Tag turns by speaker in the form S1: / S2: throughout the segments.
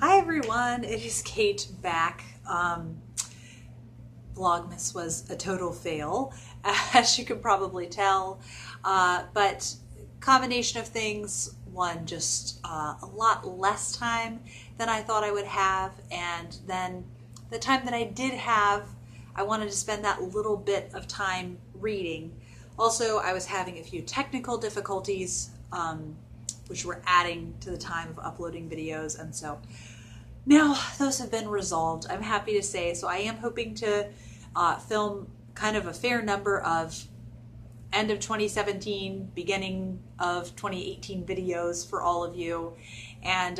S1: Hi everyone, it is Kate back. Vlogmas was a total fail, as you can probably tell, but combination of things, one, just a lot less time than I thought I would have, and then the time that I did have, I wanted to spend that little bit of time reading. Also, I was having a few technical difficulties, which were adding to the time of uploading videos, and so now those have been resolved, I'm happy to say. So I am hoping to film kind of a fair number of end of 2017, beginning of 2018 videos for all of you. And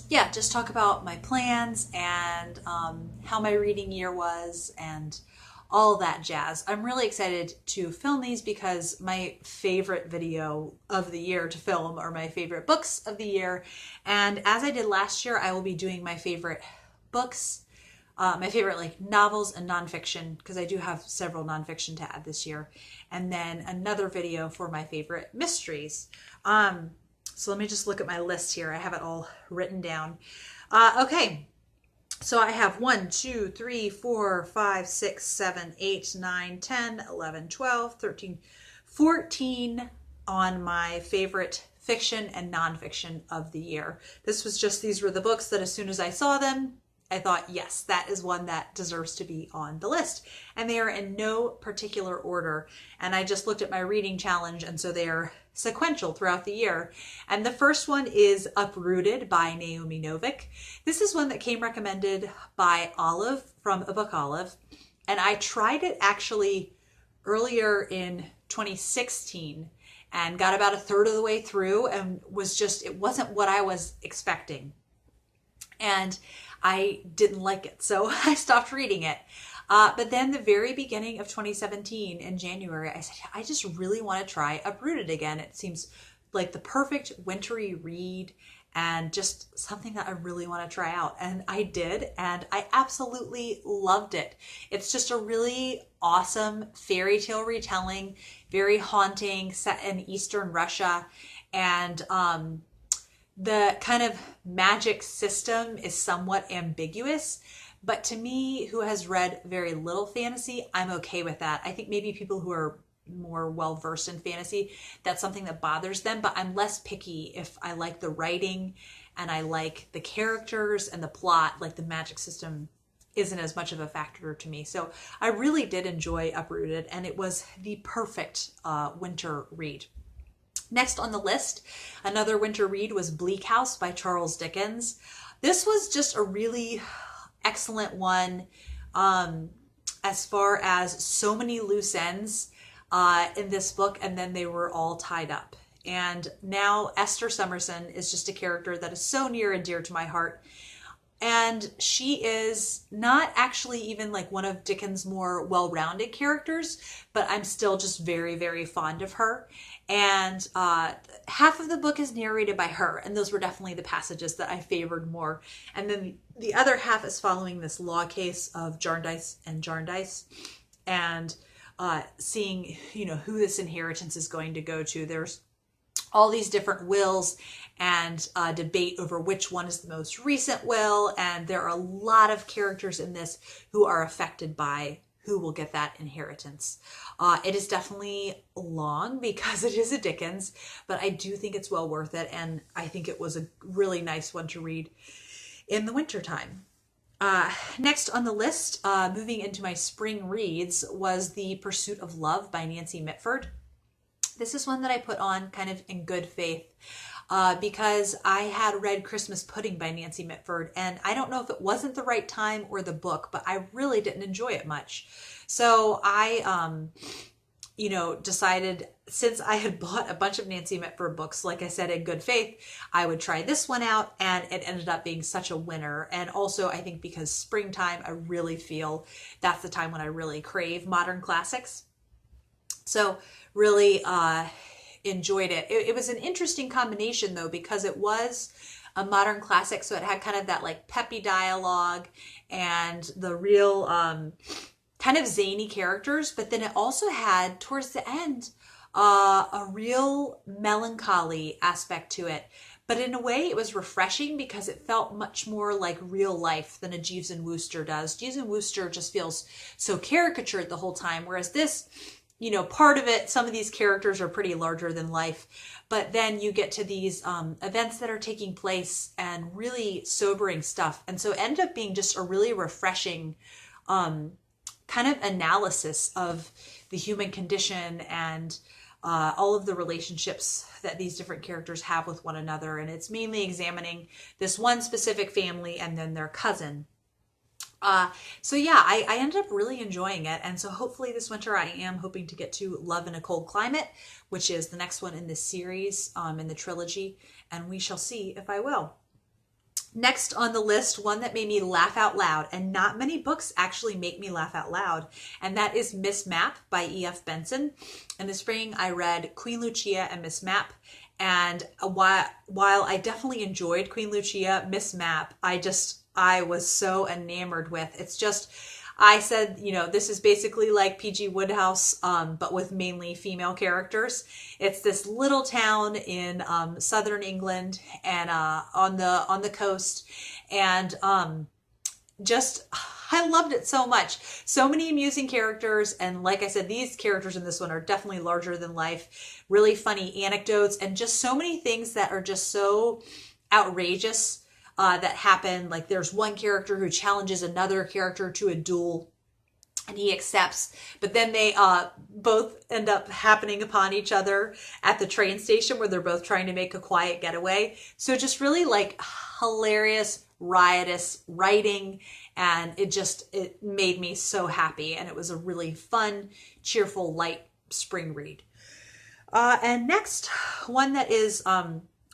S1: yeah, just talk about my plans and how my reading year was and all that jazz. I'm really excited to film these because my favorite video of the year to film are my favorite books of the year. And as I did last year, I will be doing my favorite books, my favorite like novels and nonfiction, because I do have several nonfiction to add this year. And then another video for my favorite mysteries. So let me just look at my list here. I have it all written down. Okay. So I have 1, 2, 3, 4, 5, 6, 7, 8, 9, 10, 11, 12, 13, 14 on my favorite fiction and nonfiction of the year. These were the books that as soon as I saw them, I thought, yes, that is one that deserves to be on the list. And they are in no particular order. And I just looked at my reading challenge, and so they are sequential throughout the year. And the first one is Uprooted by Naomi Novik. This is one that came recommended by Olive from a book Olive. And I tried it actually earlier in 2016 and got about a third of the way through and it wasn't what I was expecting. And I didn't like it, so I stopped reading it. But then the very beginning of 2017 in January, I said, I just really want to try Uprooted again. It seems like the perfect wintry read and just something that I really want to try out. And I did, and I absolutely loved it. It's just a really awesome fairy tale retelling, very haunting, set in Eastern Russia. And the kind of magic system is somewhat ambiguous, but to me, who has read very little fantasy, I'm okay with that. I think maybe people who are more well-versed in fantasy, that's something that bothers them, but I'm less picky if I like the writing and I like the characters and the plot. Like the magic system isn't as much of a factor to me. So I really did enjoy Uprooted, and it was the perfect winter read. Next on the list, another winter read was Bleakhouse by Charles Dickens. This was just a really excellent one as far as so many loose ends in this book, and then they were all tied up. And now Esther Summerson is just a character that is so near and dear to my heart. And she is not actually even like one of Dickens' more well-rounded characters, but I'm still just very, very fond of her. And half of the book is narrated by her, and those were definitely the passages that I favored more. And then the other half is following this law case of Jarndyce and Jarndyce, and seeing, who this inheritance is going to go to. There's all these different wills and debate over which one is the most recent will, and there are a lot of characters in this who are affected by who will get that inheritance. It is definitely long because it is a Dickens, but I do think it's well worth it, and I think it was a really nice one to read in the wintertime. Next on the list, moving into my spring reads, was The Pursuit of Love by Nancy Mitford. This is one that I put on kind of in good faith because I had read Christmas Pudding by Nancy Mitford, and I don't know if it wasn't the right time or the book, but I really didn't enjoy it much. So I, decided, since I had bought a bunch of Nancy Mitford books, like I said, in good faith, I would try this one out, and it ended up being such a winner. And also, I think because springtime, I really feel that's the time when I really crave modern classics. So really enjoyed it. It was an interesting combination though, because it was a modern classic. So it had kind of that like peppy dialogue and the real kind of zany characters. But then it also had towards the end a real melancholy aspect to it. but in a way it was refreshing because it felt much more like real life than a Jeeves and Wooster does. Jeeves and Wooster just feels so caricatured the whole time, whereas this, you know, part of it, some of these characters are pretty larger than life, but then you get to these events that are taking place and really sobering stuff. And so it ended up being just a really refreshing kind of analysis of the human condition and all of the relationships that these different characters have with one another. And it's mainly examining this one specific family and then their cousin. So yeah, I ended up really enjoying it. And so hopefully this winter I am hoping to get to Love in a Cold Climate, which is the next one in this series, in the trilogy, and we shall see if I will. Next on the list, one that made me laugh out loud, and not many books actually make me laugh out loud, and that is Miss Mapp by E.F. Benson. In the spring, I read Queen Lucia and Miss Mapp, and while I definitely enjoyed Queen Lucia, Miss Mapp, I was so enamored with. It's just, I said, you know, this is basically like P.G. Wodehouse, but with mainly female characters. It's this little town in southern England and on the coast, and just I loved it so much. So many amusing characters, and like I said, these characters in this one are definitely larger than life. Really funny anecdotes, and just so many things that are just so outrageous. That happen. Like there's one character who challenges another character to a duel and he accepts, but then they both end up happening upon each other at the train station where they're both trying to make a quiet getaway. So just really like hilarious, riotous writing, and it made me so happy, and it was a really fun, cheerful, light spring read. And next, one that is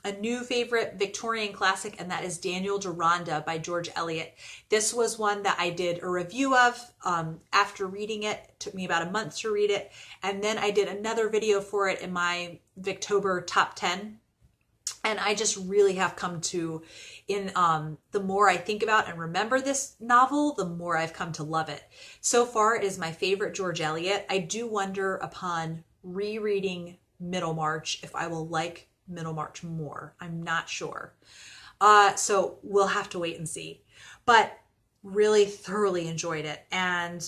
S1: a new favorite Victorian classic, and that is Daniel Deronda by George Eliot. This was one that I did a review of after reading it. It took me about a month to read it, and then I did another video for it in my Victober top 10. And I just really have come to, the more I think about and remember this novel, the more I've come to love it. So far, it is my favorite George Eliot. I do wonder upon rereading Middlemarch if I will like Middlemarch more. I'm not sure. So we'll have to wait and see. But really thoroughly enjoyed it. And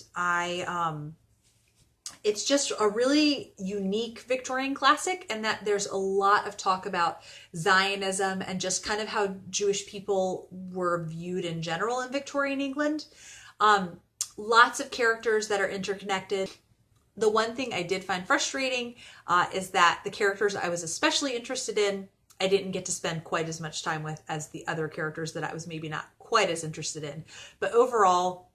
S1: it's just a really unique Victorian classic, and that there's a lot of talk about Zionism and just kind of how Jewish people were viewed in general in Victorian England. Lots of characters that are interconnected. The one thing I did find frustrating is that the characters I was especially interested in, I didn't get to spend quite as much time with as the other characters that I was maybe not quite as interested in. But overall,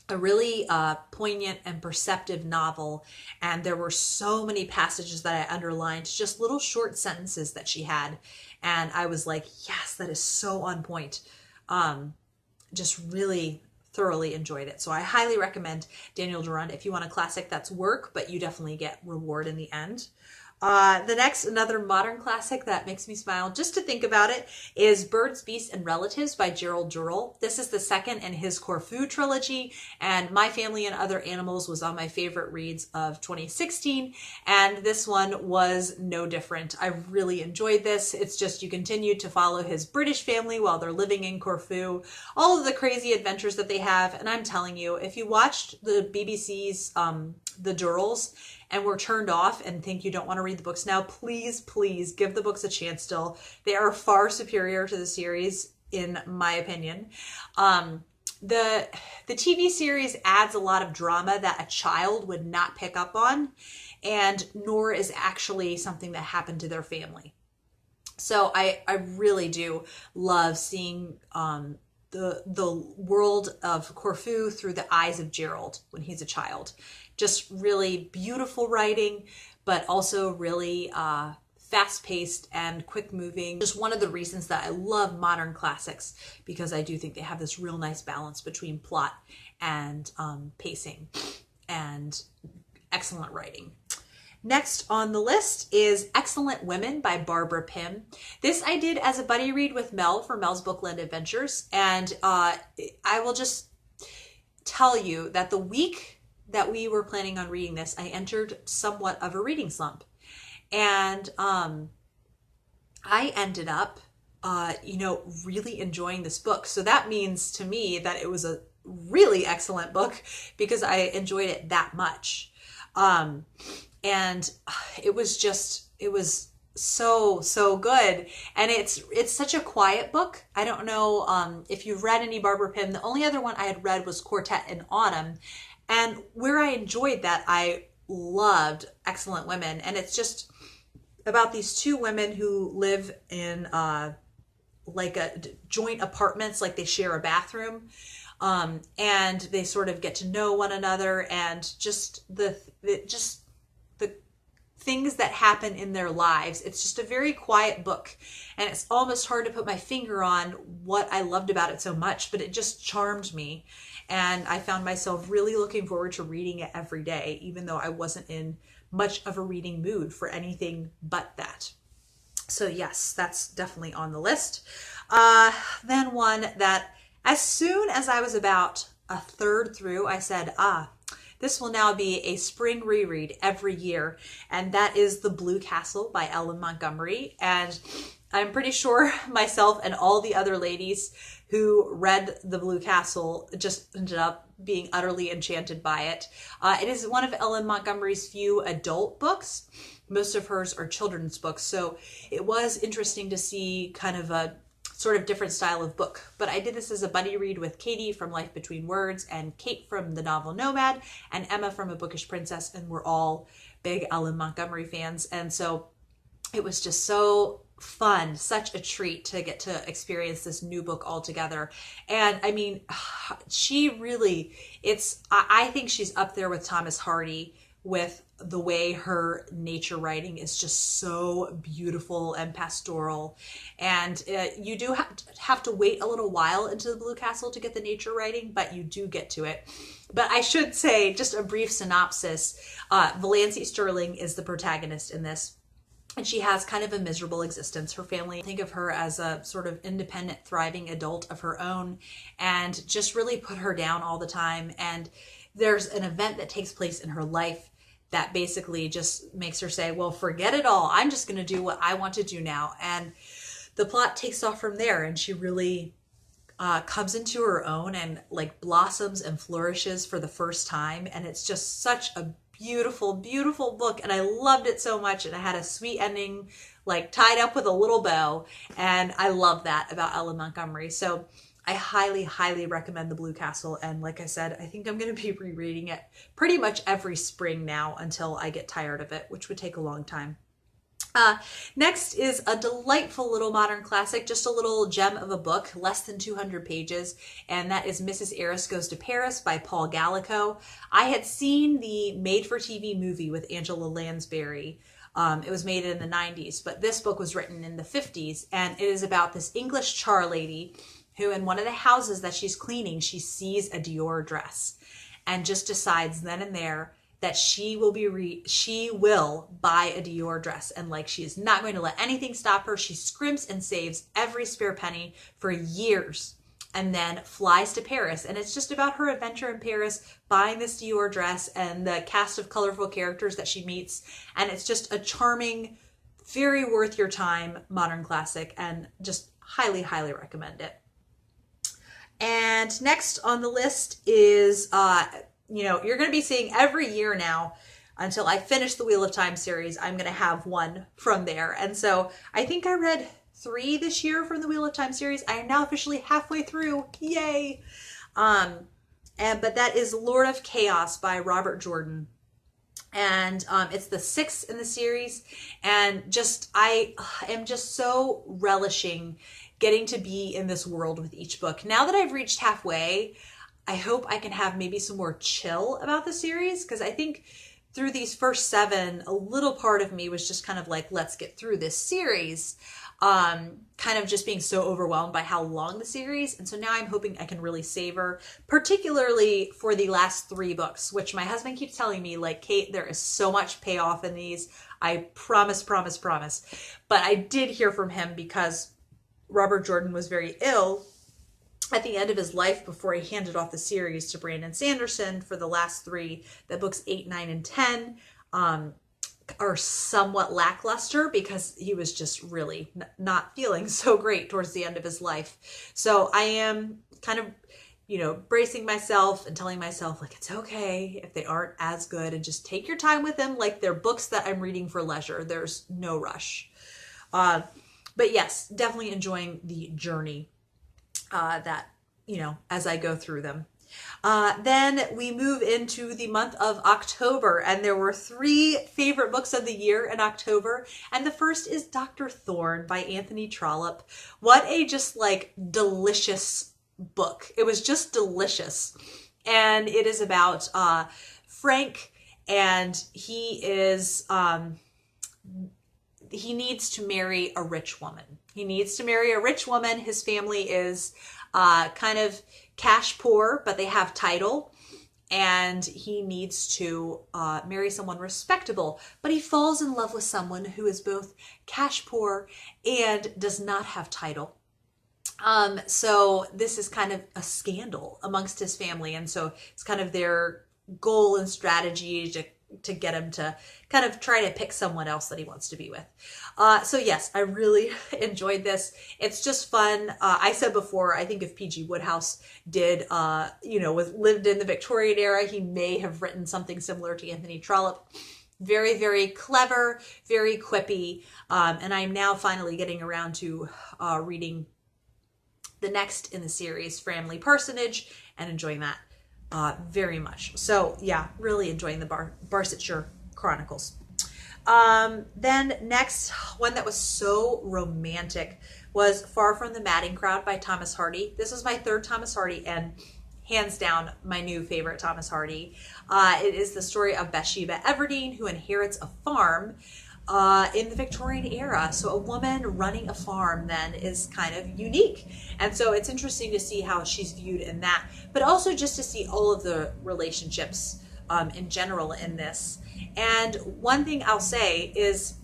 S1: a really poignant and perceptive novel, and there were so many passages that I underlined, just little short sentences that she had, and I was like, yes, that is so on point. Just really thoroughly enjoyed it. So I highly recommend Daniel Deronda if you want a classic that's work, but you definitely get reward in the end. The next, another modern classic that makes me smile just to think about it, is Birds, Beasts, and Relatives by Gerald Durrell. This is the second in his Corfu trilogy, and My Family and Other Animals was on my favorite reads of 2016, and this one was no different. I really enjoyed this. It's just you continue to follow his British family while they're living in Corfu, all of the crazy adventures that they have, and I'm telling you, if you watched the BBC's The Durrells and were turned off and think you don't want to read the books now, please, please give the books a chance still. They are far superior to the series, in my opinion. The TV series adds a lot of drama that a child would not pick up on, and nor is actually something that happened to their family. So I really do love seeing the world of Corfu through the eyes of Gerald when he's a child. Just really beautiful writing, but also really fast-paced and quick-moving. Just one of the reasons that I love modern classics, because I do think they have this real nice balance between plot and pacing and excellent writing. Next on the list is Excellent Women by Barbara Pym. This I did as a buddy read with Mel for Mel's Bookland Adventures, and I will just tell you that the week that we were planning on reading this, I entered somewhat of a reading slump. And I ended up really enjoying this book. So that means to me that it was a really excellent book because I enjoyed it that much. And it was so good. And it's such a quiet book. I don't know if you've read any Barbara Pym. The only other one I had read was Quartet in Autumn. And where I enjoyed that, I loved Excellent Women. And it's just about these two women who live in like a joint apartments, like they share a bathroom. And they sort of get to know one another, and just the things that happen in their lives. It's just a very quiet book, and it's almost hard to put my finger on what I loved about it so much, but it just charmed me. And I found myself really looking forward to reading it every day, even though I wasn't in much of a reading mood for anything but that. So yes, that's definitely on the list. Then one that as soon as I was about a third through, I said, this will now be a spring reread every year. And that is The Blue Castle by Ellen Montgomery. And I'm pretty sure myself and all the other ladies who read The Blue Castle just ended up being utterly enchanted by it. It is one of Ellen Montgomery's few adult books. Most of hers are children's books. So it was interesting to see kind of a sort of different style of book. But I did this as a buddy read with Katie from Life Between Words, and Kate from the novel Nomad, and Emma from A Bookish Princess, and we're all big Ellen Montgomery fans. And so it was just so fun, such a treat to get to experience this new book altogether. And I mean, she really, I think she's up there with Thomas Hardy with the way her nature writing is just so beautiful and pastoral. And you do have to wait a little while into The Blue Castle to get the nature writing, but you do get to it. But I should say, just a brief synopsis, Valancy Sterling is the protagonist in this. And she has kind of a miserable existence. Her family think of her as a sort of independent, thriving adult of her own, and just really put her down all the time. And there's an event that takes place in her life that basically just makes her say, well, forget it all. I'm just going to do what I want to do now. And the plot takes off from there, and she really comes into her own and like blossoms and flourishes for the first time. And it's just such a beautiful, beautiful book. And I loved it so much. And it had a sweet ending, like tied up with a little bow. And I love that about Ellen Montgomery. So I highly, highly recommend The Blue Castle. And like I said, I think I'm going to be rereading it pretty much every spring now until I get tired of it, which would take a long time. Next is a delightful little modern classic, just a little gem of a book, less than 200 pages, and that is Mrs. Arris Goes to Paris by Paul Gallico. I had seen the made-for-TV movie with Angela Lansbury. It was made in the 90s, but this book was written in the 50s, and it is about this English char lady who, in one of the houses that she's cleaning, she sees a Dior dress and just decides then and there that she will buy a Dior dress, and like she is not going to let anything stop her. She scrimps and saves every spare penny for years and then flies to Paris. And it's just about her adventure in Paris, buying this Dior dress and the cast of colorful characters that she meets. And it's just a charming, very worth your time modern classic, and just highly, highly recommend it. And next on the list is, you're going to be seeing every year now until I finish the Wheel of Time series. I'm going to have one from there. And so I think I read 3 this year from the Wheel of Time series. I am now officially halfway through. Yay! But that is Lord of Chaos by Robert Jordan. And it's the 6th in the series. And I am just so relishing getting to be in this world with each book. Now that I've reached halfway, I hope I can have maybe some more chill about the series, because I think through these first 7, a little part of me was just kind of like, let's get through this series, kind of just being so overwhelmed by how long the series. And so now I'm hoping I can really savor, particularly for the last 3 books, which my husband keeps telling me, like, Kate, there is so much payoff in these. I promise. But I did hear from him, because Robert Jordan was very ill at the end of his life before he handed off the series to Brandon Sanderson for the last 3, the books 8, 9, and 10. are somewhat lackluster because he was just really not feeling so great towards the end of his life. So I am kind of, bracing myself and telling myself, like, it's okay if they aren't as good, and just take your time with them. Like, they're books that I'm reading for leisure. There's no rush. But yes, definitely enjoying the journey that, as I go through them. Then we move into the month of October, and there were 3 favorite books of the year in October. And the first is Dr. Thorne by Anthony Trollope. What a just like delicious book. It was just delicious. And it is about Frank, and he needs to marry a rich woman. His family is kind of cash poor, but they have title, and he needs to marry someone respectable, but he falls in love with someone who is both cash poor and does not have title. So this is kind of a scandal amongst his family, and so it's kind of their goal and strategy to get him to kind of try to pick someone else that he wants to be with. So yes, I really enjoyed this. It's just fun. I said before, I think if P.G. Wodehouse lived in the Victorian era, he may have written something similar to Anthony Trollope. Very, very clever, very quippy. And I'm now finally getting around to reading the next in the series, Family Parsonage, and enjoying that very much. So yeah, really enjoying the Barsetshire Chronicles. Then next one that was so romantic was Far From the Madding Crowd by Thomas Hardy. This was my 3rd Thomas Hardy, and hands down my new favorite Thomas Hardy. It is the story of Bathsheba Everdeen, who inherits a farm in the Victorian era. So a woman running a farm then is kind of unique. And so it's interesting to see how she's viewed in that, but also just to see all of the relationships in general in this. And one thing I'll say is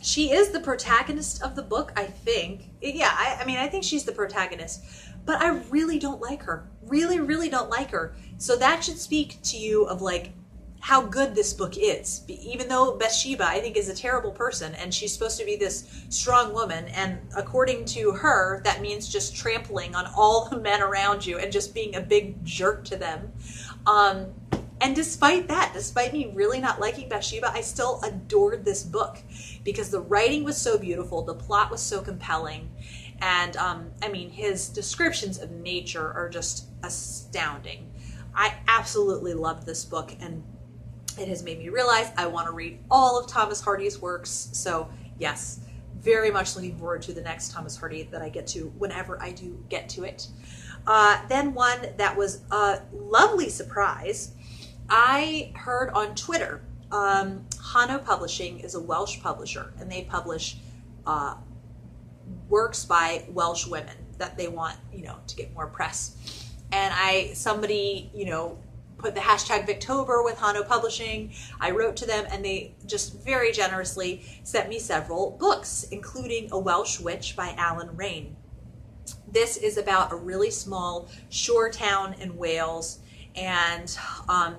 S1: she is the protagonist of the book, I think. Yeah, I think she's the protagonist, but I really don't like her. Really, really don't like her. So that should speak to you of like how good this book is. Even though Bathsheba, I think, is a terrible person, and she's supposed to be this strong woman, and according to her, that means just trampling on all the men around you and just being a big jerk to them. And despite that, despite me really not liking Bathsheba, I still adored this book because the writing was so beautiful, the plot was so compelling, and his descriptions of nature are just astounding. I absolutely loved this book, and it has made me realize I want to read all of Thomas Hardy's works. So yes, very much looking forward to the next Thomas Hardy that I get to whenever I do get to it. Then one that was a lovely surprise, I heard on Twitter, Hano Publishing is a Welsh publisher, and they publish works by Welsh women that they want, to get more press. And somebody put the hashtag Victober with Hano Publishing. I wrote to them, and they just very generously sent me several books, including A Welsh Witch by Alan Raine. This is about a really small shore town in Wales, and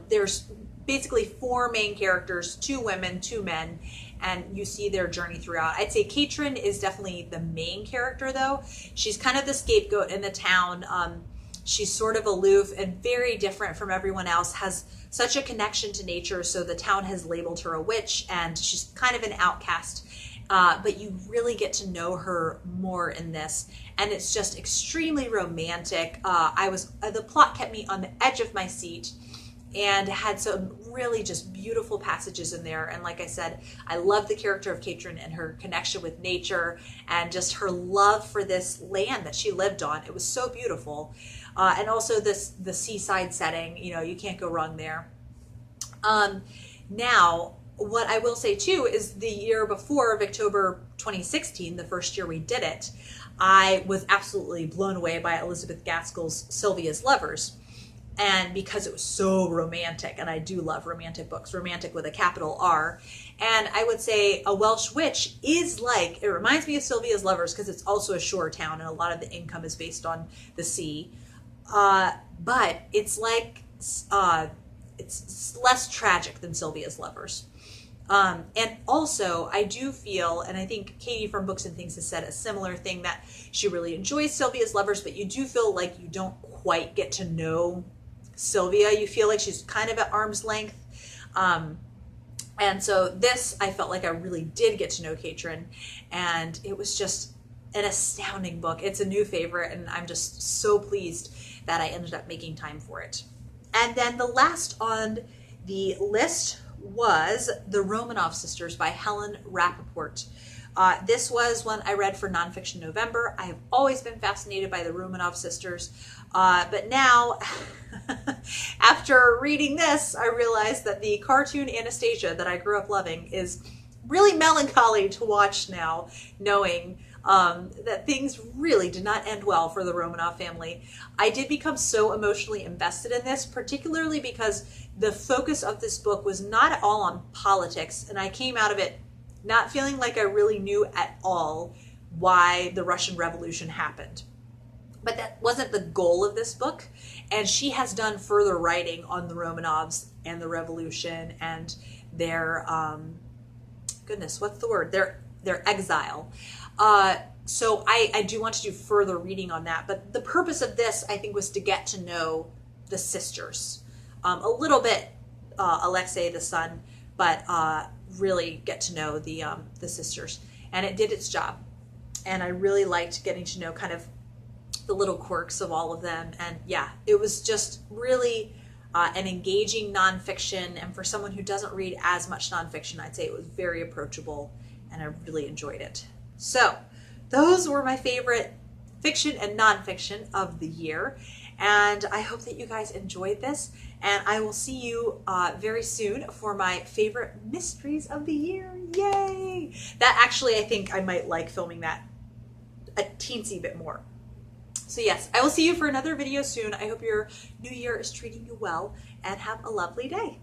S1: there's basically 4 main characters, 2 women, 2 men, and you see their journey throughout. I'd say Katrin is definitely the main character, though. She's kind of the scapegoat in the town. She's sort of aloof and very different from everyone else, has such a connection to nature, so the town has labeled her a witch, and she's kind of an outcast. But you really get to know her more in this, and it's just extremely romantic. The plot kept me on the edge of my seat, and had some really just beautiful passages in there. And like I said, I love the character of Katrin and her connection with nature, and just her love for this land that she lived on. It was so beautiful. And also the seaside setting, you can't go wrong there. Now, what I will say too is the year before, October 2016, the first year we did it, I was absolutely blown away by Elizabeth Gaskell's Sylvia's Lovers. And because it was so romantic, and I do love romantic books, romantic with a capital R. And I would say A Welsh Witch it reminds me of Sylvia's Lovers because it's also a shore town, and a lot of the income is based on the sea. But it's it's less tragic than Sylvia's Lovers. And also, I do feel, and I think Katie from Books and Things has said a similar thing, that she really enjoys Sylvia's lovers, but you do feel like you don't quite get to know Sylvia. You feel like she's kind of at arm's length. And so this, I felt like I really did get to know Katrin, and it was just an astounding book. It's a new favorite, and I'm just so pleased that I ended up making time for it. And then the last on the list was The Romanov Sisters by Helen Rappaport. This was one I read for Nonfiction November. I have always been fascinated by the Romanov sisters, but now, after reading this, I realized that the cartoon Anastasia that I grew up loving is really melancholy to watch now, knowing that things really did not end well for the Romanov family. I did become so emotionally invested in this, particularly because the focus of this book was not at all on politics, and I came out of it not feeling like I really knew at all why the Russian Revolution happened. But that wasn't the goal of this book, and she has done further writing on the Romanovs and the Revolution and their, goodness, what's the word? Their exile. So I do want to do further reading on that, but the purpose of this, I think, was to get to know the sisters. A little bit Alexei, the son, but really get to know the sisters. And it did its job. And I really liked getting to know kind of the little quirks of all of them. And yeah, it was just really an engaging nonfiction. And for someone who doesn't read as much nonfiction, I'd say it was very approachable, and I really enjoyed it. So those were my favorite fiction and nonfiction of the year. And I hope that you guys enjoyed this. And I will see you very soon for my favorite mysteries of the year. Yay! That actually, I think I might like filming that a teensy bit more. So yes, I will see you for another video soon. I hope your new year is treating you well, and have a lovely day.